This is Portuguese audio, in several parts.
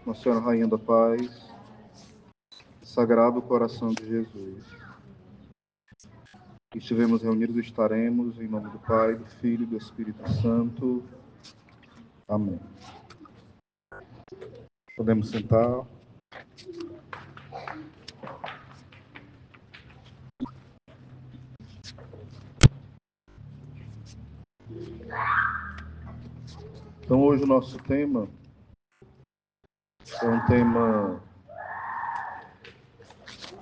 Nossa Senhora, Rainha da Paz, Sagrado Coração de Jesus. Estivemos reunidos e estaremos, em nome do Pai, do Filho e do Espírito Santo. Amém. Podemos sentar. Então, hoje o nosso tema é um tema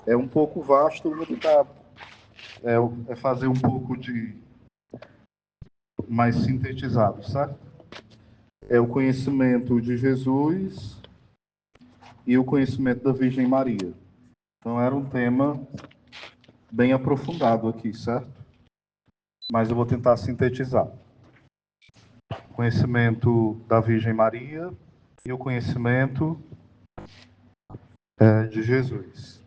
um pouco vasto, vou tentar fazer um pouco de mais sintetizado, certo? É o conhecimento de Jesus e o conhecimento da Virgem Maria. Então, era um tema bem aprofundado aqui, certo? Mas eu vou tentar sintetizar. O conhecimento da Virgem Maria e o conhecimento de Jesus.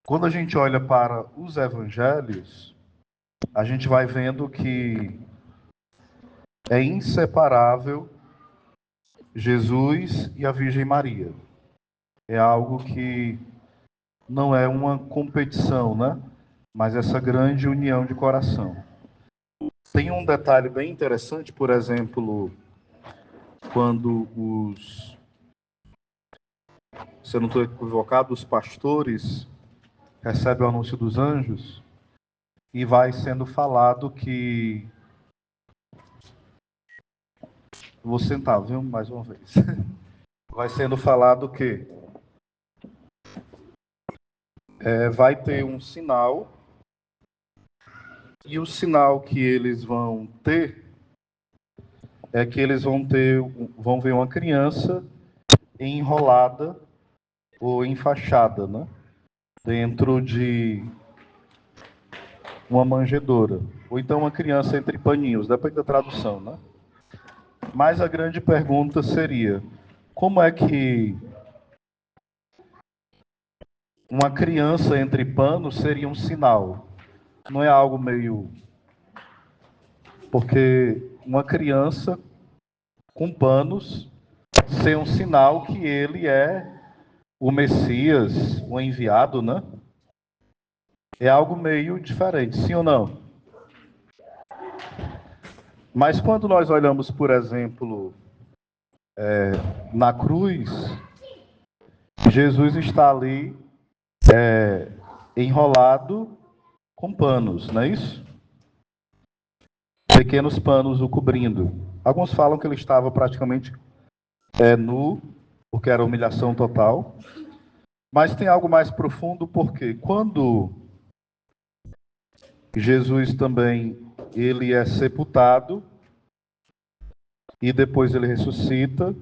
Quando a gente olha para os evangelhos, a gente vai vendo que é inseparável Jesus e a Virgem Maria. É algo que não é uma competição, né? Mas essa grande união de coração. Tem um detalhe bem interessante, por exemplo, quando se eu não estou equivocado, os pastores recebem o anúncio dos anjos e vai sendo falado que... Vou sentar, viu? Mais uma vez. Vai sendo falado que vai ter um sinal, e o sinal que eles vão ter é que eles vão ver uma criança enrolada ou enfaixada, né? Dentro de uma manjedoura, ou então uma criança entre paninhos, depende da tradução, né? Mas a grande pergunta seria: como é que uma criança entre panos seria um sinal? Não é algo meio... Porque uma criança com panos ser um sinal que ele é o Messias, o enviado, né? É algo meio diferente, sim ou não? Mas quando nós olhamos, por exemplo, na cruz, Jesus está ali enrolado com panos, não é isso? Pequenos panos o cobrindo. Alguns falam que ele estava praticamente nu, porque era humilhação total. Mas tem algo mais profundo, porque quando Jesus também ele é sepultado e depois ele ressuscita,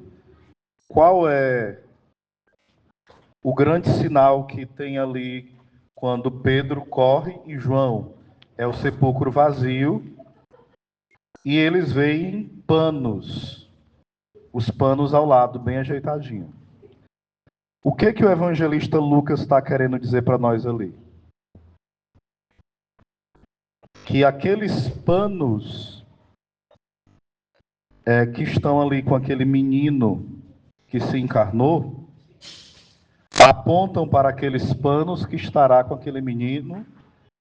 qual é o grande sinal que tem ali quando Pedro corre e João? É o sepulcro vazio e eles veem panos, os panos ao lado, bem ajeitadinho. O que o evangelista Lucas está querendo dizer para nós ali? Que aqueles panos que estão ali com aquele menino que se encarnou, apontam para aqueles panos que estará com aquele menino,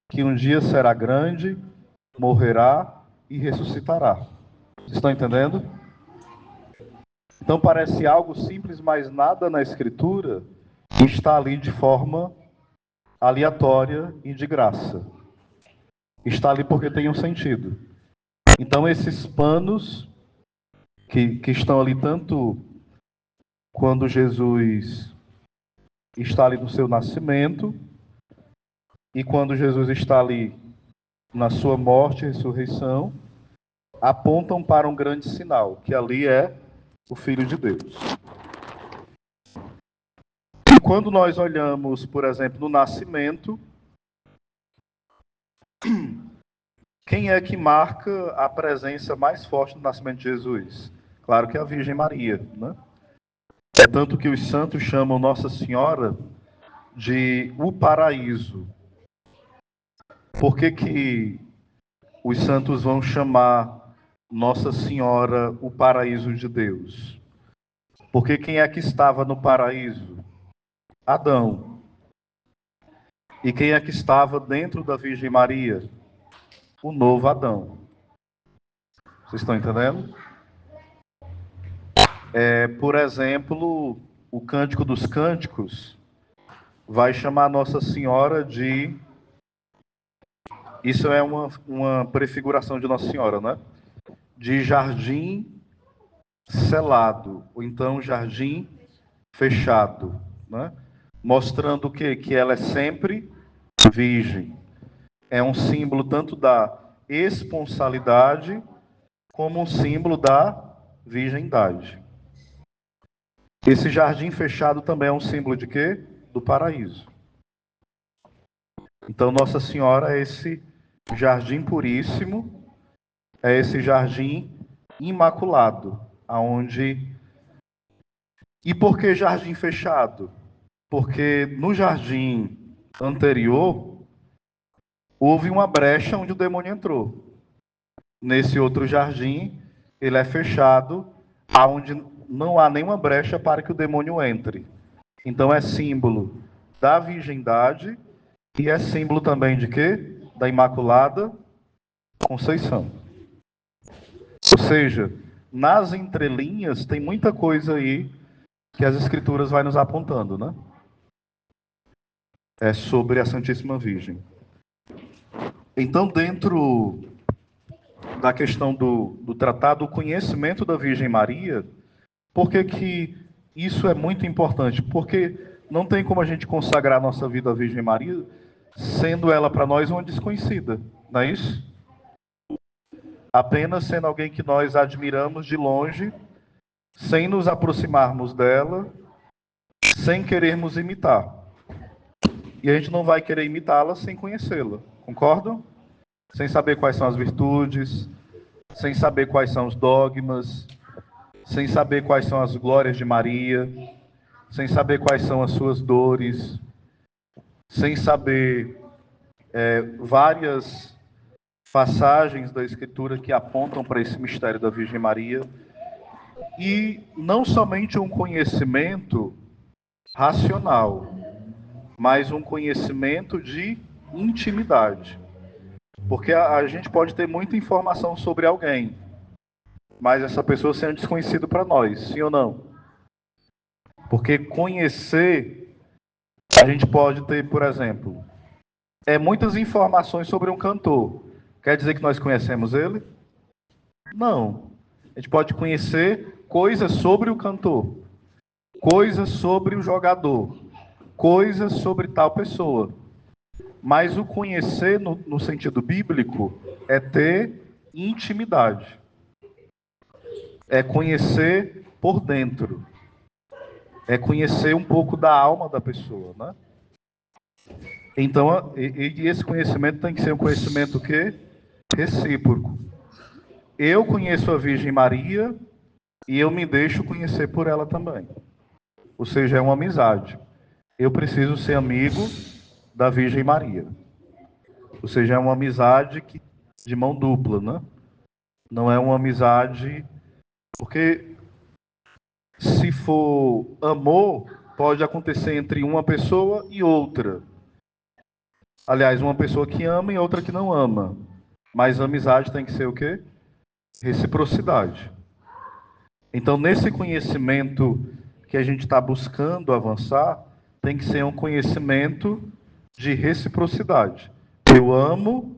que um dia será grande, morrerá e ressuscitará. Vocês estão entendendo? Então parece algo simples, mas nada na Escritura está ali de forma aleatória e de graça. Está ali porque tem um sentido. Então esses panos que estão ali tanto quando Jesus está ali no seu nascimento e quando Jesus está ali na sua morte e ressurreição, apontam para um grande sinal, que ali é o Filho de Deus. E quando nós olhamos, por exemplo, no nascimento, quem é que marca a presença mais forte no nascimento de Jesus? Claro que é a Virgem Maria, né? É tanto que os santos chamam Nossa Senhora de o paraíso. Por que que os santos vão chamar Nossa Senhora o paraíso de Deus? Porque quem é que estava no paraíso? Adão. E quem é que estava dentro da Virgem Maria? O novo Adão. Vocês estão entendendo? Por exemplo, o Cântico dos Cânticos vai chamar Nossa Senhora de... Isso é uma prefiguração de Nossa Senhora, né? De jardim selado, ou então jardim fechado, né? Mostrando o quê? Que ela é sempre virgem. É um símbolo tanto da esponsalidade como um símbolo da virgindade. Esse jardim fechado também é um símbolo de quê? Do paraíso. Então Nossa Senhora é esse jardim puríssimo, é esse jardim imaculado, aonde... E por que jardim fechado? Porque no jardim anterior houve uma brecha onde o demônio entrou. Nesse outro jardim, ele é fechado, aonde não há nenhuma brecha para que o demônio entre. Então é símbolo da virgindade e é símbolo também de quê? Da Imaculada Conceição. Ou seja, nas entrelinhas tem muita coisa aí que as Escrituras vai nos apontando, né? É sobre a Santíssima Virgem. Então, dentro da questão do tratado, o conhecimento da Virgem Maria, por que que isso é muito importante? Porque não tem como a gente consagrar a nossa vida à Virgem Maria, sendo ela para nós uma desconhecida, não é isso? Apenas sendo alguém que nós admiramos de longe, sem nos aproximarmos dela, sem querermos imitar. E a gente não vai querer imitá-la sem conhecê-la, concordam? Sem saber quais são as virtudes, sem saber quais são os dogmas, sem saber quais são as glórias de Maria, sem saber quais são as suas dores, sem saber várias passagens da Escritura que apontam para esse mistério da Virgem Maria. E não somente um conhecimento racional, mas um conhecimento de intimidade. Porque a gente pode ter muita informação sobre alguém, mas essa pessoa ser um desconhecido para nós, sim ou não? Porque conhecer, a gente pode ter, por exemplo, muitas informações sobre um cantor. Quer dizer que nós conhecemos ele? Não. A gente pode conhecer coisas sobre o cantor, coisas sobre o jogador, coisas sobre tal pessoa. Mas o conhecer, no sentido bíblico, é ter intimidade. É conhecer por dentro. É conhecer um pouco da alma da pessoa, né? Então, e esse conhecimento tem que ser um conhecimento o quê? Recíproco. Eu conheço a Virgem Maria e eu me deixo conhecer por ela também. Ou seja, é uma amizade. Eu preciso ser amigo da Virgem Maria. Ou seja, é uma amizade de mão dupla, né? Não é uma amizade... Porque se for amor, pode acontecer entre uma pessoa e outra. Aliás, uma pessoa que ama e outra que não ama. Mas a amizade tem que ser o quê? Reciprocidade. Então, nesse conhecimento que a gente está buscando avançar, tem que ser um conhecimento de reciprocidade. Eu amo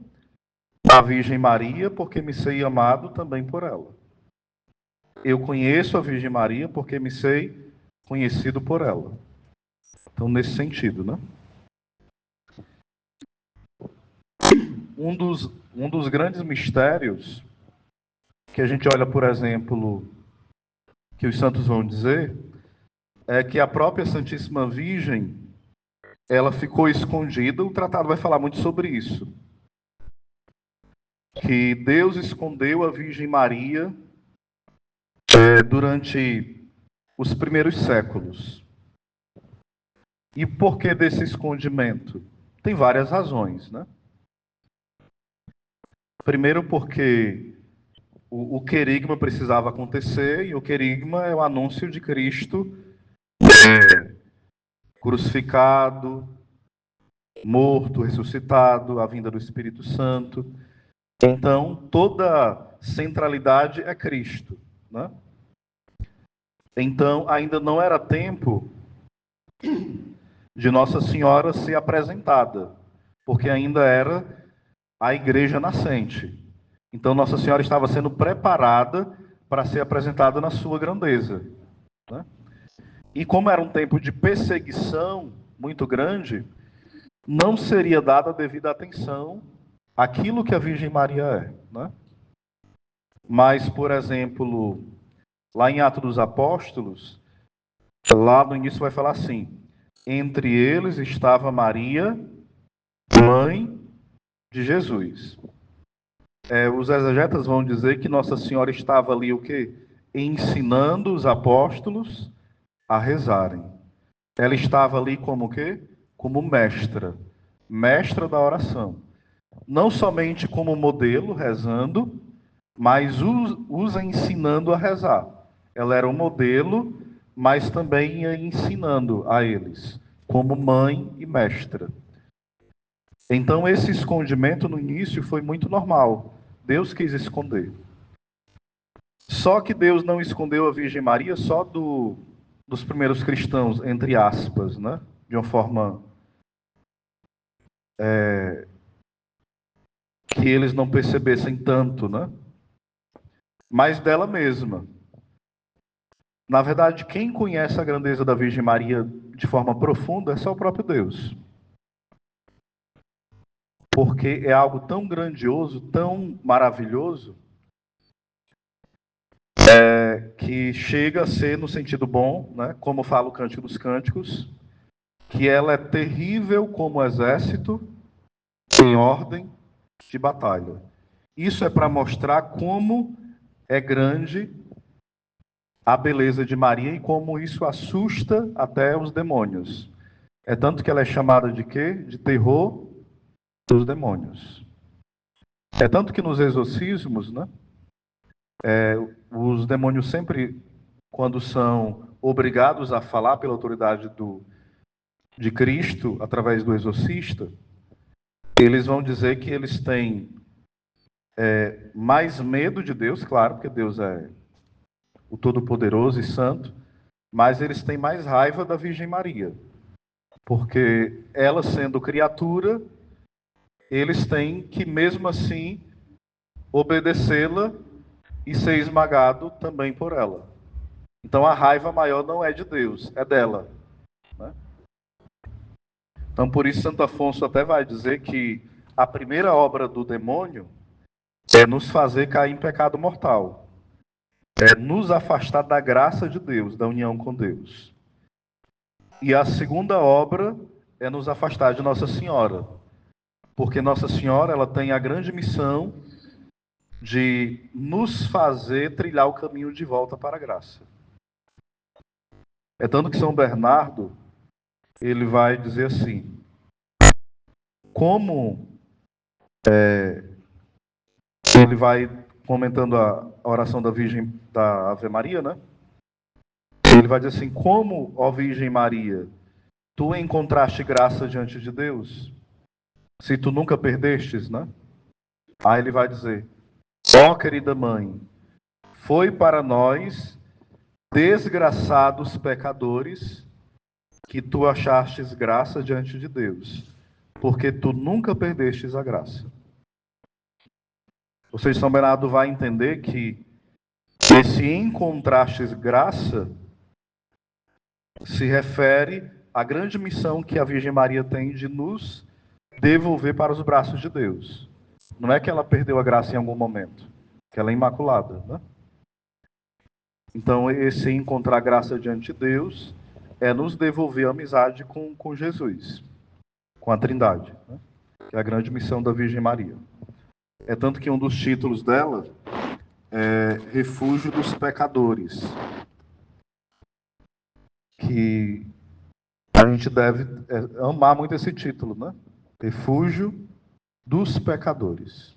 a Virgem Maria porque me sei amado também por ela. Eu conheço a Virgem Maria porque me sei conhecido por ela. Então, nesse sentido, né? Um dos grandes mistérios que a gente olha, por exemplo, que os santos vão dizer, é que a própria Santíssima Virgem, ela ficou escondida. O tratado vai falar muito sobre isso. Que Deus escondeu a Virgem Maria durante os primeiros séculos. E por que desse escondimento? Tem várias razões, né? Primeiro porque o querigma precisava acontecer, e o querigma é o anúncio de Cristo crucificado, morto, ressuscitado, a vinda do Espírito Santo. Então, toda centralidade é Cristo, né? Então, ainda não era tempo de Nossa Senhora ser apresentada, porque ainda era a igreja nascente. Então, Nossa Senhora estava sendo preparada para ser apresentada na sua grandeza, né? E como era um tempo de perseguição muito grande, não seria dada a devida atenção àquilo que a Virgem Maria é, né? Mas, por exemplo, lá em Atos dos Apóstolos, lá no início vai falar assim: entre eles estava Maria, mãe de Jesus. Os exegetas vão dizer que Nossa Senhora estava ali o quê? Ensinando os apóstolos a rezarem. Ela estava ali como o quê? Como mestra, mestra da oração. Não somente como modelo, rezando, mas os ensinando a rezar. Ela era um modelo, mas também ia ensinando a eles, como mãe e mestra. Então, esse escondimento no início foi muito normal. Deus quis esconder. Só que Deus não escondeu a Virgem Maria só dos primeiros cristãos, entre aspas, né? De uma forma que eles não percebessem tanto, né? Mas dela mesma. Na verdade, quem conhece a grandeza da Virgem Maria de forma profunda é só o próprio Deus. Porque é algo tão grandioso, tão maravilhoso, que chega a ser, no sentido bom, né, como fala o Cântico dos Cânticos, que ela é terrível como exército em ordem de batalha. Isso é para mostrar como é grande a beleza de Maria e como isso assusta até os demônios. É tanto que ela é chamada de quê? De terror dos demônios. É tanto que nos exorcismos, né, os demônios sempre, quando são obrigados a falar pela autoridade de Cristo, através do exorcista, eles vão dizer que eles têm mais medo de Deus, claro, porque Deus é o Todo-Poderoso e Santo, mas eles têm mais raiva da Virgem Maria, porque ela sendo criatura, eles têm que mesmo assim obedecê-la e ser esmagado também por ela. Então a raiva maior não é de Deus, é dela, né? Então por isso Santo Afonso até vai dizer que a primeira obra do demônio é nos fazer cair em pecado mortal, é nos afastar da graça de Deus, da união com Deus. E a segunda obra é nos afastar de Nossa Senhora, porque Nossa Senhora ela tem a grande missão de nos fazer trilhar o caminho de volta para a graça. É tanto que São Bernardo, ele vai dizer assim, como ele vai comentando a oração da Virgem, da Ave Maria, né? Ele vai dizer assim, como, ó Virgem Maria, tu encontraste graça diante de Deus, se tu nunca perdestes, né? Aí ele vai dizer, ó querida mãe, foi para nós, desgraçados pecadores, que tu achastes graça diante de Deus, porque tu nunca perdestes a graça. Ou seja, São Bernardo vai entender que esse encontrastes graça se refere à grande missão que a Virgem Maria tem de nos devolver para os braços de Deus. Não é que ela perdeu a graça em algum momento, que ela é imaculada, né? Então, esse encontrar graça diante de Deus é nos devolver a amizade com Jesus, com a Trindade, né? Que é a grande missão da Virgem Maria. É tanto que um dos títulos dela é Refúgio dos Pecadores. que a gente deve amar muito esse título, né? Refúgio dos pecadores.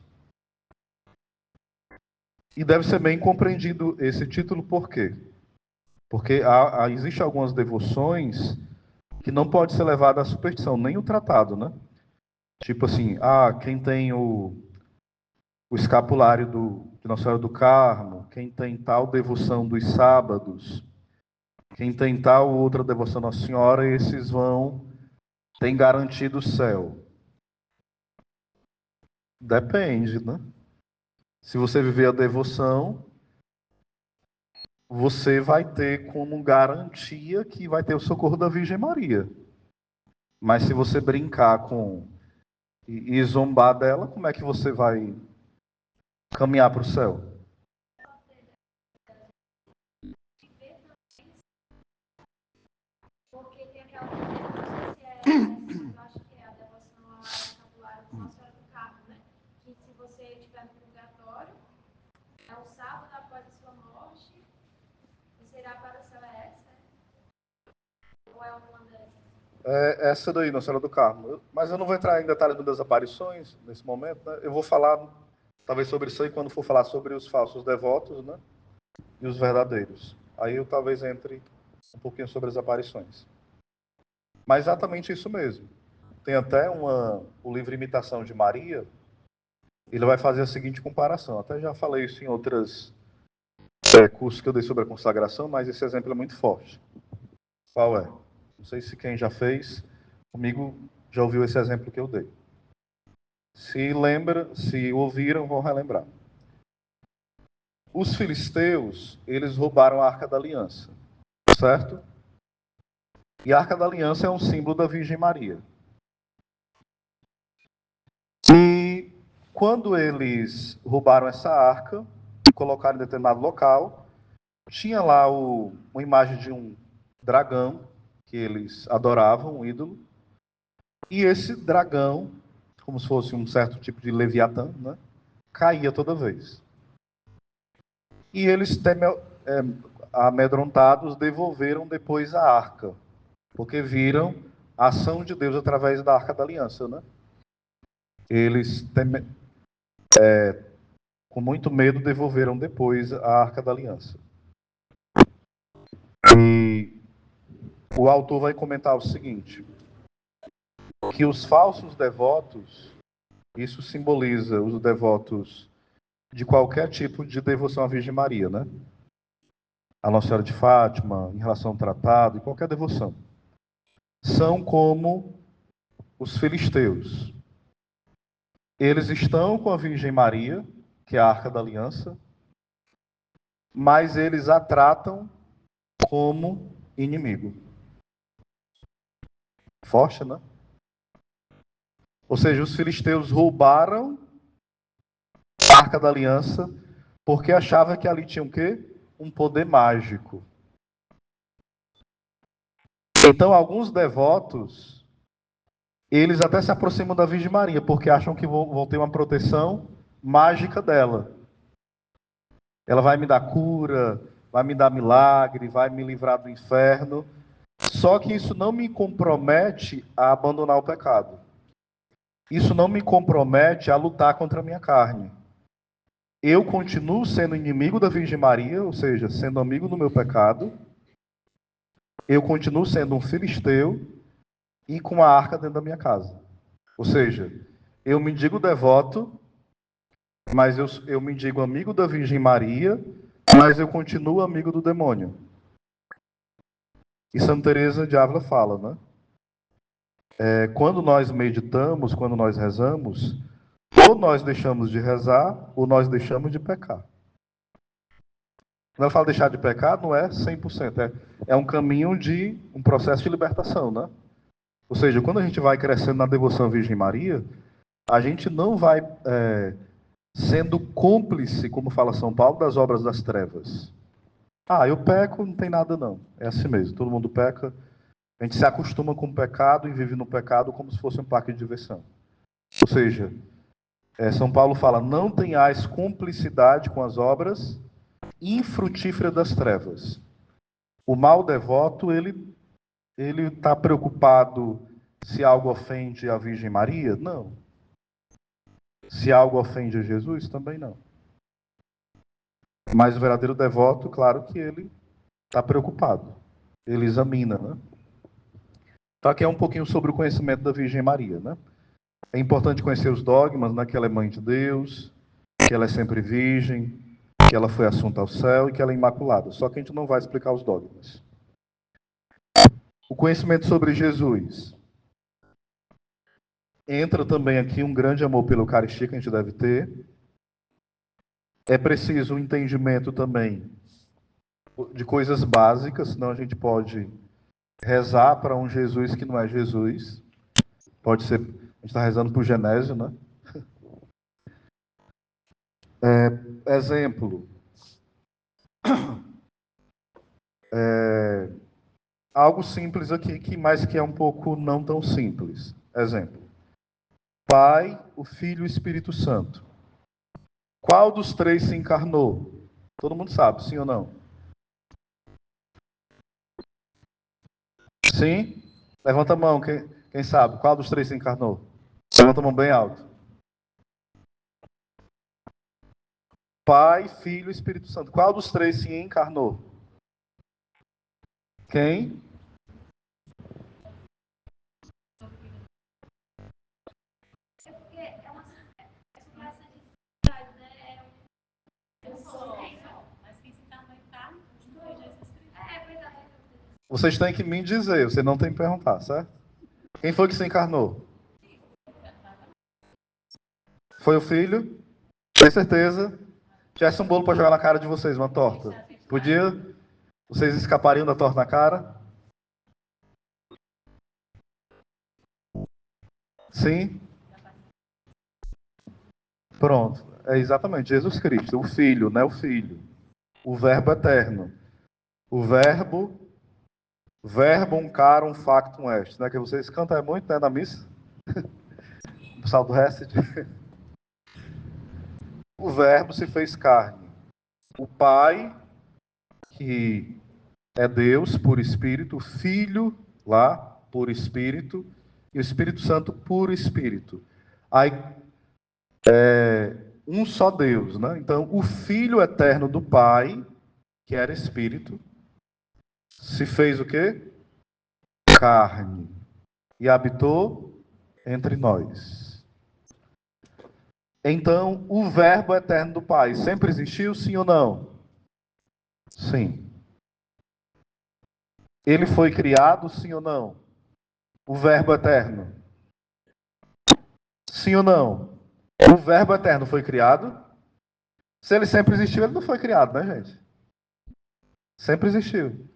E deve ser bem compreendido esse título, por quê? Porque existem algumas devoções que não pode ser levada à superstição, nem o tratado, né? Tipo assim, quem tem o escapulário de Nossa Senhora do Carmo, quem tem tal devoção dos sábados, quem tem tal outra devoção à Nossa Senhora, esses tem garantido o céu. Depende, né? Se você viver a devoção, você vai ter como garantia que vai ter o socorro da Virgem Maria. Mas se você brincar e zombar dela, como é que você vai caminhar para o céu? Porque tem aquela eu acho que é a devoção ao escapulário de Nossa Senhora do Carmo, né? Que se você estiver no purgatório, é o sábado após a sua morte, você irá para o céu, é essa? Ou é uma dessas? É essa daí, Nossa Senhora do Carmo. Mas eu não vou entrar em detalhes das aparições nesse momento, né? Eu vou falar, talvez, sobre isso aí quando for falar sobre os falsos devotos, né? E os verdadeiros. Aí eu talvez entre um pouquinho sobre as aparições. Mas exatamente isso mesmo. Tem até o livro Imitação de Maria, ele vai fazer a seguinte comparação. Até já falei isso em outros cursos que eu dei sobre a consagração, mas esse exemplo é muito forte. Qual é? Não sei se quem já fez comigo já ouviu esse exemplo que eu dei. Se lembra, se ouviram, vão relembrar. Os filisteus, eles roubaram a Arca da Aliança, certo? E a Arca da Aliança é um símbolo da Virgem Maria. E quando eles roubaram essa arca e colocaram em determinado local, tinha lá uma imagem de um dragão que eles adoravam, um ídolo. E esse dragão, como se fosse um certo tipo de Leviatã, né, caía toda vez. E eles, amedrontados, devolveram depois a arca, porque viram a ação de Deus através da Arca da Aliança, né? Eles, com muito medo, devolveram depois a Arca da Aliança. E o autor vai comentar o seguinte, que os falsos devotos, isso simboliza os devotos de qualquer tipo de devoção à Virgem Maria, né? A Nossa Senhora de Fátima, em relação ao tratado, e qualquer devoção. São como os filisteus. Eles estão com a Virgem Maria, que é a Arca da Aliança, mas eles a tratam como inimigo. Forte, né? Ou seja, os filisteus roubaram a Arca da Aliança porque achavam que ali tinha o quê? Um poder mágico. Então, alguns devotos, eles até se aproximam da Virgem Maria, porque acham que vão ter uma proteção mágica dela. Ela vai me dar cura, vai me dar milagre, vai me livrar do inferno. Só que isso não me compromete a abandonar o pecado. Isso não me compromete a lutar contra a minha carne. Eu continuo sendo inimigo da Virgem Maria, ou seja, sendo amigo do meu pecado. Eu continuo sendo um filisteu e com a arca dentro da minha casa. Ou seja, eu me digo devoto, mas eu me digo amigo da Virgem Maria, mas eu continuo amigo do demônio. E Santa Teresa de Ávila fala, né? Quando nós meditamos, quando nós rezamos, ou nós deixamos de rezar, ou nós deixamos de pecar. Quando ela fala deixar de pecar, não é 100%, é um caminho de um processo de libertação, né? Ou seja, quando a gente vai crescendo na devoção à Virgem Maria, a gente não vai sendo cúmplice, como fala São Paulo, das obras das trevas. Eu peco, não tem nada não. É assim mesmo, todo mundo peca. A gente se acostuma com o pecado e vive no pecado como se fosse um parque de diversão. Ou seja, São Paulo fala, não tenhais cumplicidade com as obras infrutíferas das trevas. O mal devoto, ele está preocupado se algo ofende a Virgem Maria? Não. Se algo ofende a Jesus? Também não. Mas o verdadeiro devoto, claro que ele está preocupado. Ele examina, né? Então aqui é um pouquinho sobre o conhecimento da Virgem Maria, né? É importante conhecer os dogmas, né? Que ela é mãe de Deus, que ela é sempre virgem, que ela foi assunta ao céu e que ela é imaculada. Só que a gente não vai explicar os dogmas. O conhecimento sobre Jesus. Entra também aqui um grande amor pela Eucaristia que a gente deve ter. É preciso um entendimento também de coisas básicas, senão a gente pode rezar para um Jesus que não é Jesus. Pode ser, a gente está rezando para o Genésio, né? Exemplo. Algo simples aqui, mas que é um pouco não tão simples. Exemplo. Pai, o Filho e o Espírito Santo. Qual dos três se encarnou? Todo mundo sabe, sim ou não? Sim? Levanta a mão, quem sabe? Qual dos três se encarnou? Levanta a mão bem alto. Pai, Filho e Espírito Santo. Qual dos três se encarnou? Quem? Vocês têm que me dizer, você não tem que perguntar, certo? Quem foi que se encarnou? Foi o Filho? Tem certeza? Tivesse um bolo para jogar na cara de vocês, uma torta. Podia? Vocês escapariam da torta na cara? Sim? Pronto. É exatamente Jesus Cristo, o Filho, né? O Filho. O Verbo eterno. O Verbo, verbum carum factum est, né? Que vocês cantam muito, né, na missa? O saldo Hesed. O Verbo se fez carne. O Pai, que é Deus por Espírito, o Filho, lá, por Espírito, e o Espírito Santo por Espírito. Aí, um só Deus, né? Então, o Filho eterno do Pai, que era Espírito, se fez o quê? Carne. E habitou entre nós. Então, o Verbo eterno do Pai sempre existiu, sim ou não? Sim. Ele foi criado, sim ou não? O Verbo eterno. Sim ou não? O Verbo eterno foi criado? Se ele sempre existiu, ele não foi criado, né, gente? Sempre existiu.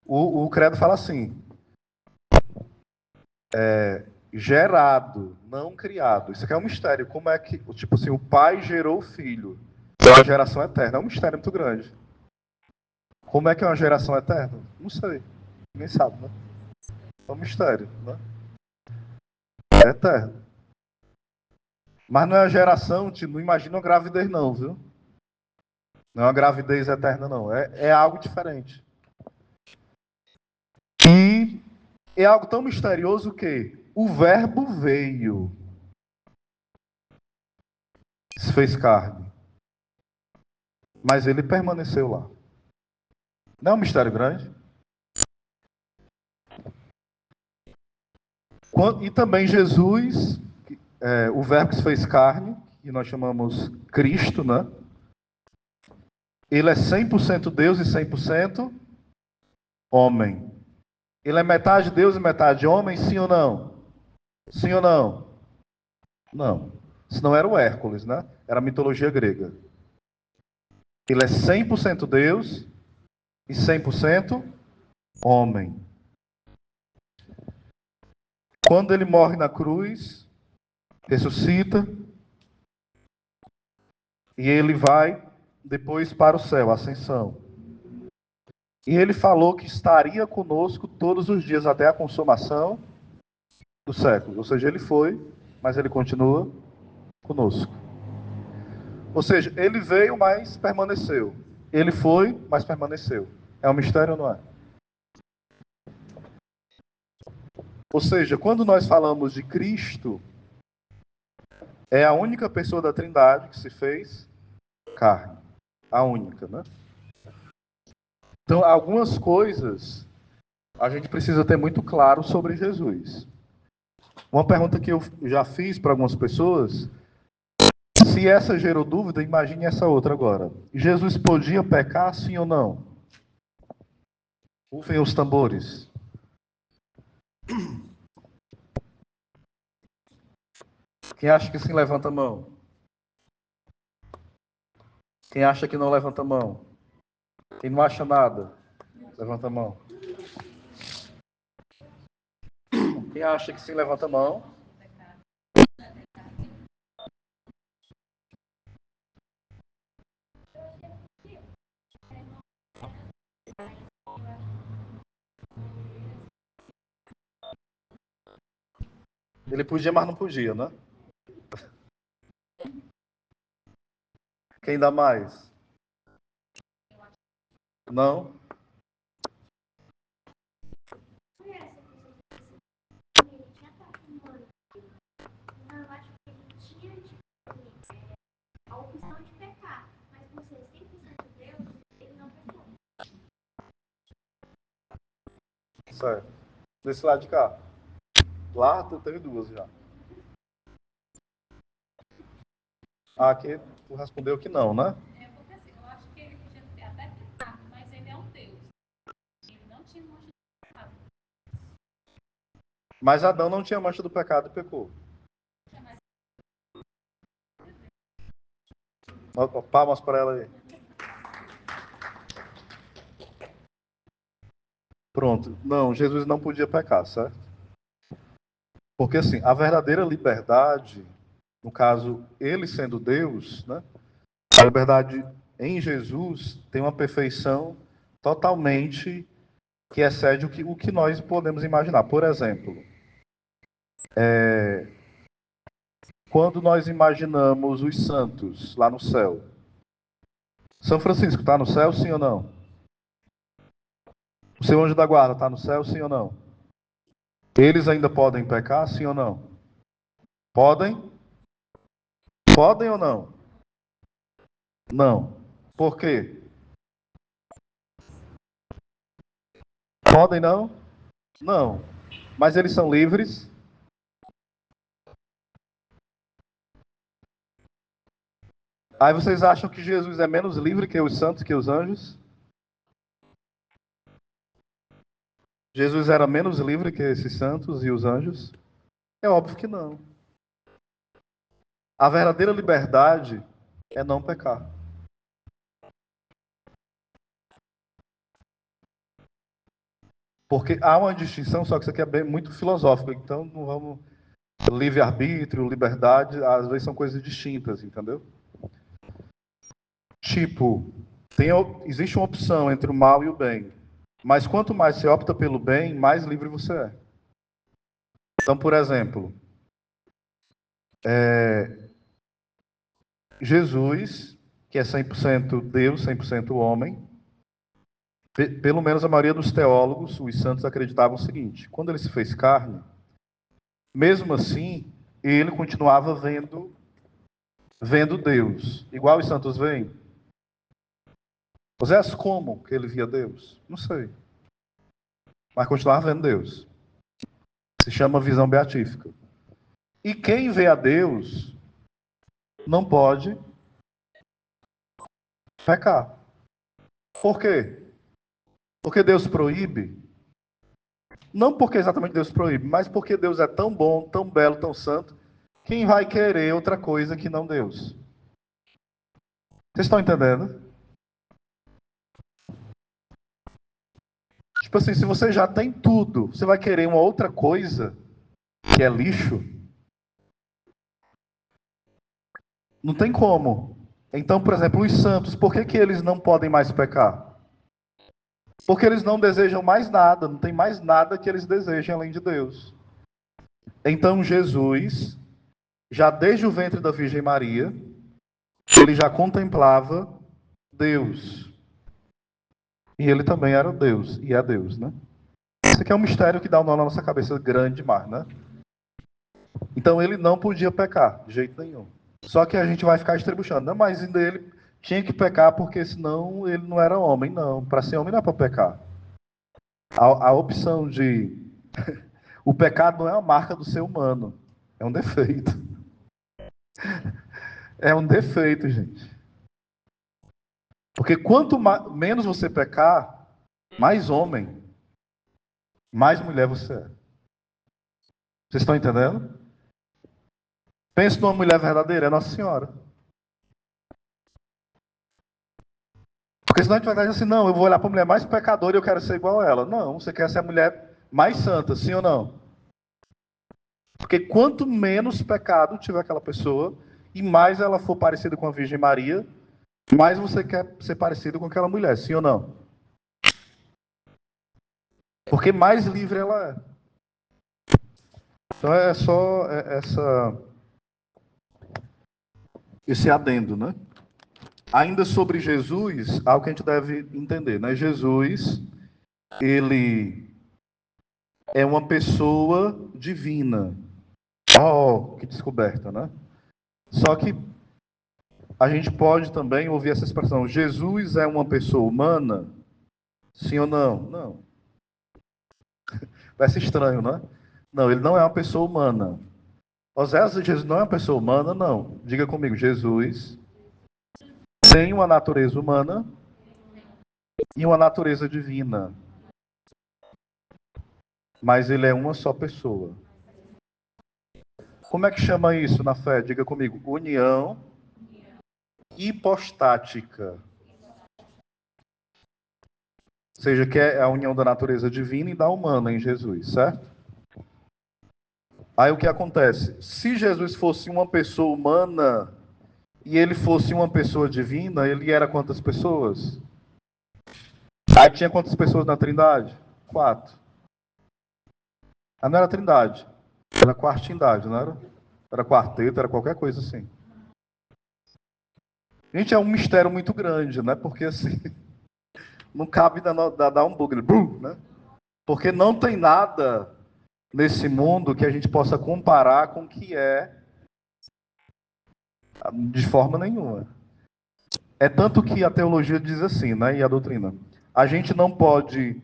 O credo fala assim: gerado, não criado. Isso aqui é um mistério. Como é que, tipo assim, o pai gerou o filho? É uma geração eterna. É um mistério muito grande. Como é que é uma geração eterna? Não sei. Ninguém sabe, né? É um mistério, né? É eterno. Mas não é uma geração, não imagina uma gravidez não, viu? Não é uma gravidez eterna não. É algo diferente. E é algo tão misterioso que o verbo veio, se fez carne, mas ele permaneceu lá. Não é um mistério grande? E também Jesus, o verbo que se fez carne, que nós chamamos Cristo, né? Ele é 100% Deus e 100% homem. Ele é metade Deus e metade homem, sim ou não? Sim ou não? Não. Senão era o Hércules, né? Era a mitologia grega. Ele é 100% Deus e 100% homem. Quando ele morre na cruz, ressuscita, e ele vai depois para o céu, a ascensão. E ele falou que estaria conosco todos os dias até a consumação do século. Ou seja, ele foi, mas ele continua conosco. Ou seja, ele veio, mas permaneceu. Ele foi, mas permaneceu. É um mistério ou não é? Ou seja, quando nós falamos de Cristo, é a única pessoa da Trindade que se fez carne. A única, né? Então, algumas coisas a gente precisa ter muito claro sobre Jesus. Uma pergunta que eu já fiz para algumas pessoas, se essa gerou dúvida, imagine essa outra agora. Jesus podia pecar, sim ou não? Rufem os tambores. Quem acha que sim, levanta a mão. Quem acha que não, levanta a mão. Quem não acha nada, levanta a mão. Quem acha que sim, levanta a mão. Ele podia, mas não podia, né? Quem dá mais? Não? Não, eu acho que ele tinha a opção de pecar, mas por ser 100% Deus, ele não pecou. Certo. Desse lado de cá. Lá, tu teve duas já. Aqui, tu respondeu que não, né? É porque assim, eu acho que ele podia ter até pecado, mas ele é um Deus. Ele não tinha mancha de pecado. Mas Adão não tinha mancha do pecado e pecou. Palmas para ela aí. Pronto. Não, Jesus não podia pecar, certo? Porque assim, a verdadeira liberdade, no caso, ele sendo Deus, né? A liberdade em Jesus tem uma perfeição totalmente que excede o que nós podemos imaginar. Por exemplo, quando nós imaginamos os santos lá no céu, São Francisco está no céu, sim ou não? O seu anjo da guarda está no céu, sim ou não? Eles ainda podem pecar, sim ou não? Podem? Podem ou não? Não. Por quê? Podem não? Não. Mas eles são livres? Aí vocês acham que Jesus é menos livre que os santos, que os anjos? Jesus era menos livre que esses santos e os anjos? É óbvio que não. A verdadeira liberdade é não pecar. Porque há uma distinção, só que isso aqui é bem, muito filosófico, então não vamos... Livre-arbítrio, liberdade, às vezes são coisas distintas, entendeu? Tipo, existe uma opção entre o mal e o bem. Mas quanto mais você opta pelo bem, mais livre você é. Então, por exemplo, Jesus, que é 100% Deus, 100% homem, pelo menos a maioria dos teólogos, os santos, acreditavam o seguinte: quando ele se fez carne, mesmo assim, ele continuava vendo Deus, igual os santos veem. Osés, como que ele via Deus? Não sei. Mas continuava vendo Deus. Se chama visão beatífica. E quem vê a Deus não pode pecar. Por quê? Porque Deus proíbe? Não porque exatamente Deus proíbe, mas porque Deus é tão bom, tão belo, tão santo. Quem vai querer outra coisa que não Deus? Vocês estão entendendo? Tipo assim, se você já tem tudo, você vai querer uma outra coisa que é lixo? Não tem como. Então, por exemplo, os santos, por que eles não podem mais pecar? Porque eles não desejam mais nada, não tem mais nada que eles desejem além de Deus. Então Jesus, já desde o ventre da Virgem Maria, ele já contemplava Deus. E ele também era Deus, e é Deus, né? Isso aqui é um mistério que dá um nó na nossa cabeça grande demais, né? Então ele não podia pecar, de jeito nenhum. Só que a gente vai ficar estrebuchando. Não, mas ainda ele tinha que pecar porque senão ele não era homem. Não, para ser homem não é para pecar. A opção de... O pecado não é uma marca do ser humano. É um defeito. É um defeito, gente. Porque quanto menos você pecar, mais homem, mais mulher você é. Vocês estão entendendo? Pense numa mulher verdadeira, é Nossa Senhora. Porque senão a gente vai dizer assim, não, eu vou olhar para a mulher mais pecadora e eu quero ser igual a ela. Não, você quer ser a mulher mais santa, sim ou não? Porque quanto menos pecado tiver aquela pessoa, e mais ela for parecida com a Virgem Maria, mais você quer ser parecido com aquela mulher, sim ou não? Porque mais livre ela é. Então é só esse adendo, né? Ainda sobre Jesus, algo que a gente deve entender, né? Jesus, ele é uma pessoa divina. Oh, que descoberta, né? Só que a gente pode também ouvir essa expressão: Jesus é uma pessoa humana? Sim ou não? Não. Parece estranho, né? Não, ele não é uma pessoa humana. Oséias, Jesus não é uma pessoa humana? Não. Diga comigo, Jesus tem uma natureza humana e uma natureza divina. Mas ele é uma só pessoa. Como é que chama isso na fé? Diga comigo. União hipostática. Ou seja, que é a união da natureza divina e da humana em Jesus, certo? Aí o que acontece? Se Jesus fosse uma pessoa humana e ele fosse uma pessoa divina, ele era quantas pessoas? Aí tinha quantas pessoas na Trindade? 4. Ah, não era Trindade. Era quartindade, não era? Era quarteto, era qualquer coisa assim. Gente, é um mistério muito grande, né? Porque assim, não cabe dar um bug, né? Porque não tem nada nesse mundo que a gente possa comparar com o que é de forma nenhuma. É tanto que a teologia diz assim, né? E a doutrina. A gente não pode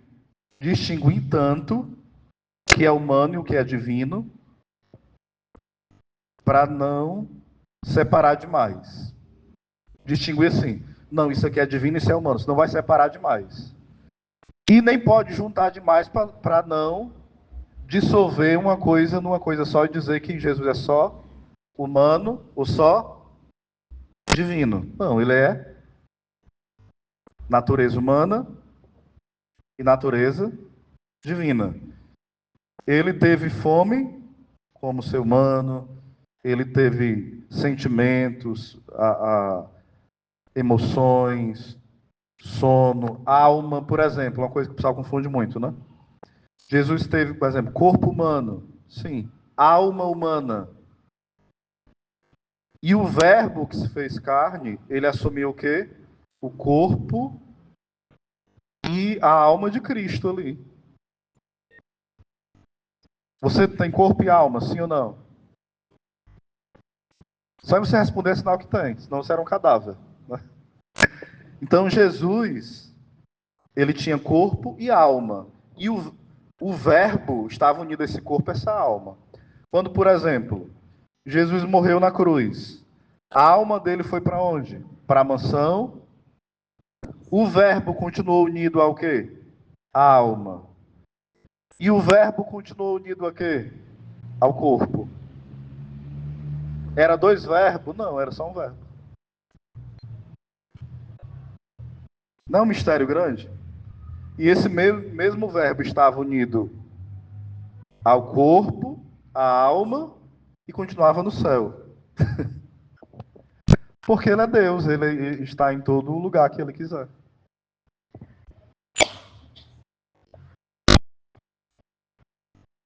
distinguir tanto o que é humano e o que é divino para não separar demais. Distinguir assim, não, isso aqui é divino e isso é humano, senão vai separar demais. E nem pode juntar demais para não dissolver uma coisa numa coisa só e dizer que Jesus é só humano ou só divino. Não, ele é natureza humana e natureza divina. Ele teve fome como ser humano, ele teve sentimentos, emoções, sono, alma, por exemplo, uma coisa que o pessoal confunde muito, né? Jesus teve, por exemplo, corpo humano, sim, alma humana. E o verbo que se fez carne, ele assumiu o quê? O corpo e a alma de Cristo ali. Você tem corpo e alma, sim ou não? Só você responder sinal que tem, senão você era um cadáver. Né? Então Jesus, ele tinha corpo e alma. E o verbo estava unido a esse corpo e essa alma. Quando, por exemplo, Jesus morreu na cruz, a alma dele foi para onde? Para a mansão. O verbo continuou unido ao quê? A alma. E o verbo continuou unido a quê? Ao corpo. Era 2 verbos? Não, era só um verbo. Não é um mistério grande? E esse mesmo verbo estava unido ao corpo, à alma e continuava no céu. Porque ele é Deus, ele está em todo lugar que ele quiser.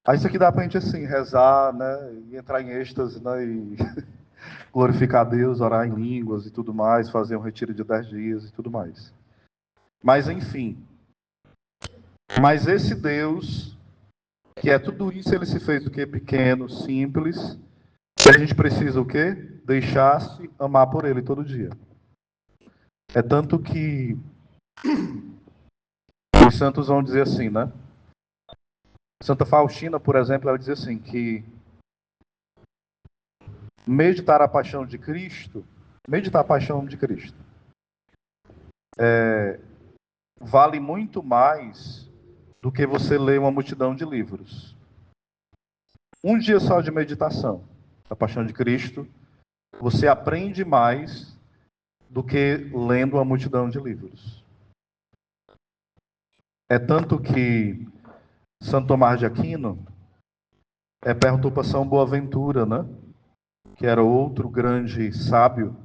Aí isso aqui dá pra gente assim, rezar, né, e entrar em êxtase, né, e glorificar a Deus, orar em línguas e tudo mais, fazer um retiro de 10 dias e tudo mais. Mas enfim, mas esse Deus Que é tudo isso, ele se fez o quê? Pequeno, simples. E a gente precisa o quê? Deixar-se amar por ele todo dia. É tanto que os santos vão dizer assim, né? Santa Faustina, por exemplo, ela diz assim que meditar a paixão de Cristo, meditar a paixão de Cristo, vale muito mais do que você ler uma multidão de livros. Um dia só de meditação da paixão de Cristo, você aprende mais do que lendo uma multidão de livros. É tanto que Santo Tomás de Aquino perguntou para São Boaventura, né? Que era outro grande sábio,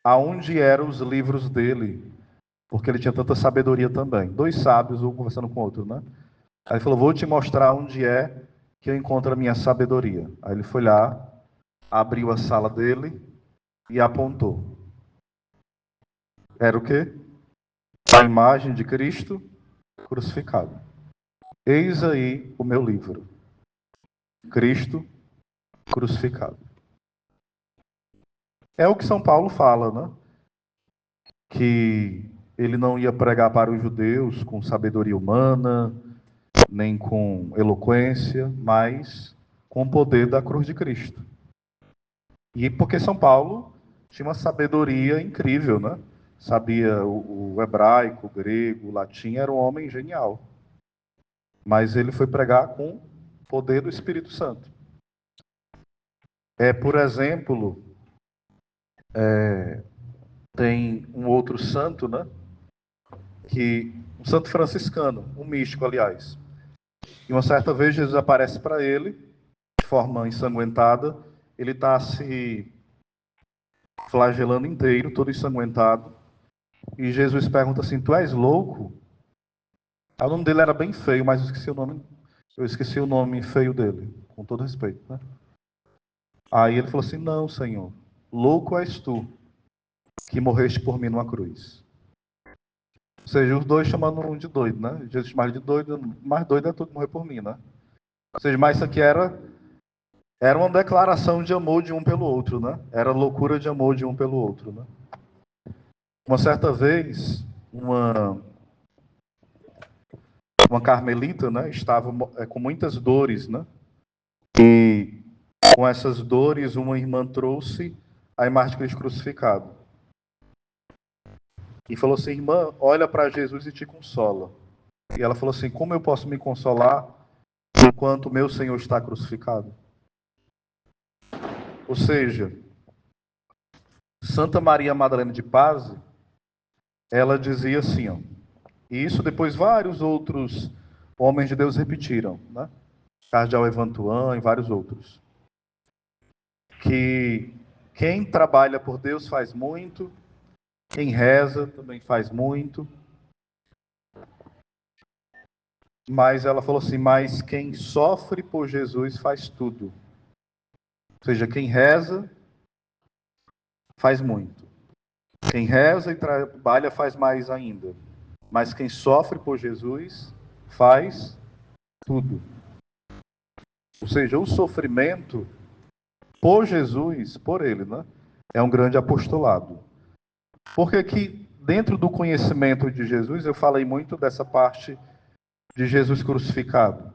aonde eram os livros dele, porque ele tinha tanta sabedoria também. Dois sábios, um conversando com o outro, né? Aí ele falou, vou te mostrar onde é que eu encontro a minha sabedoria. Aí ele foi lá, abriu a sala dele e apontou. Era o quê? A imagem de Cristo crucificado. Eis aí o meu livro. Cristo crucificado. É o que São Paulo fala, né? Que ele não ia pregar para os judeus com sabedoria humana, nem com eloquência, mas com o poder da cruz de Cristo. E porque São Paulo tinha uma sabedoria incrível, né? Sabia o hebraico, o grego, o latim, era um homem genial. Mas ele foi pregar com o poder do Espírito Santo. Por exemplo, tem um outro santo, né? Um santo franciscano, um místico, aliás. E uma certa vez Jesus aparece para ele, de forma ensanguentada, ele está se flagelando inteiro, todo ensanguentado, e Jesus pergunta assim, tu és louco? O nome dele era bem feio, mas eu esqueci o nome feio dele, com todo respeito, né? Aí ele falou assim, não, Senhor, louco és tu, que morreste por mim numa cruz. Ou seja, os dois chamando um de doido, né? Jesus chamava de doido, mais doido é tu que morrer por mim, né? Ou seja, mas isso aqui era uma declaração de amor de um pelo outro, né? Era loucura de amor de um pelo outro, né? Uma certa vez, uma carmelita, né, estava com muitas dores, né? E com essas dores, uma irmã trouxe a imagem de Cristo crucificado. E falou assim, irmã, olha para Jesus e te consola. E ela falou assim, como eu posso me consolar enquanto meu Senhor está crucificado? Ou seja, Santa Maria Madalena de Paz, ela dizia assim, ó, e isso depois vários outros homens de Deus repetiram, né? Cardeal Evantuan e vários outros. Que quem trabalha por Deus faz muito, quem reza também faz muito. Mas ela falou assim, mas quem sofre por Jesus faz tudo. Ou seja, quem reza faz muito. Quem reza e trabalha faz mais ainda. Mas quem sofre por Jesus faz tudo. Ou seja, o sofrimento por Jesus, por ele, né? É um grande apostolado. Porque aqui, dentro do conhecimento de Jesus, eu falei muito dessa parte de Jesus crucificado.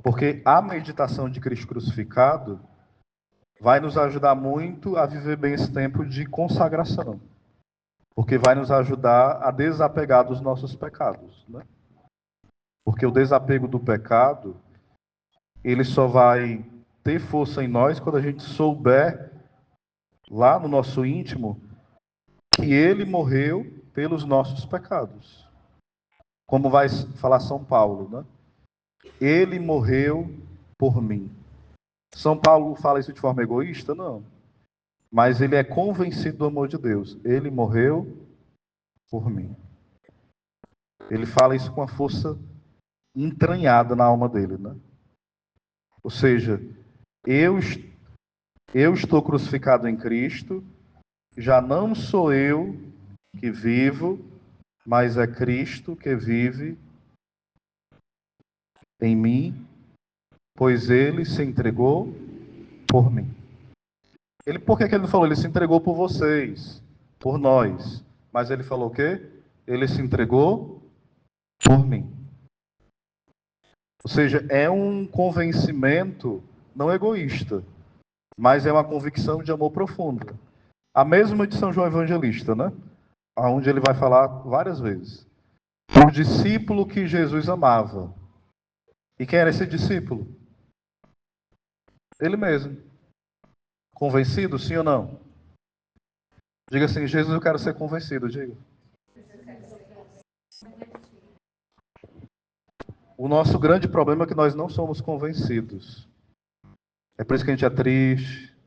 Porque a meditação de Cristo crucificado vai nos ajudar muito a viver bem esse tempo de consagração. Porque vai nos ajudar a desapegar dos nossos pecados, né? Porque o desapego do pecado, ele só vai ter força em nós quando a gente souber, lá no nosso íntimo, que ele morreu pelos nossos pecados. Como vai falar São Paulo, né? Ele morreu por mim. São Paulo fala isso de forma egoísta? Não. Mas ele é convencido do amor de Deus. Ele morreu por mim. Ele fala isso com a força entranhada na alma dele, né? Ou seja, eu, eu estou crucificado em Cristo, já não sou eu que vivo, mas é Cristo que vive em mim pois ele se entregou por mim. Por que ele não falou? Ele se entregou por vocês, por nós. Mas ele falou o quê? Ele se entregou por mim. Ou seja, é um convencimento não egoísta, mas é uma convicção de amor profundo. A mesma de São João Evangelista, né? Onde ele vai falar várias vezes. O discípulo que Jesus amava. E quem era esse discípulo? Ele mesmo. Convencido, sim ou não? Diga assim, Jesus, eu quero ser convencido, diga. O nosso grande problema é que nós não somos convencidos. É por isso que a gente é triste,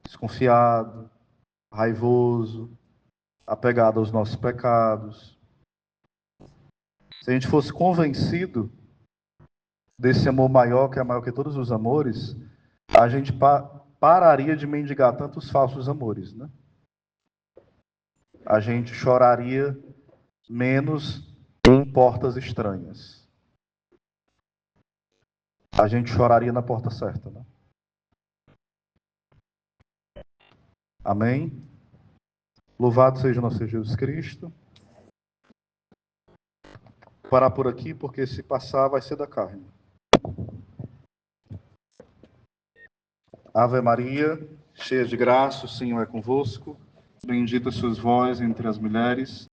desconfiado, raivoso, apegado aos nossos pecados. Se a gente fosse convencido desse amor maior, que é maior que todos os amores, a gente pararia de mendigar tantos falsos amores, né? A gente choraria menos em portas estranhas. A gente choraria na porta certa, né? Amém? Louvado seja o nosso Jesus Cristo. Vou parar por aqui, porque se passar vai ser da carne. Ave Maria, cheia de graça, o Senhor é convosco. Bendita sois vós entre as mulheres.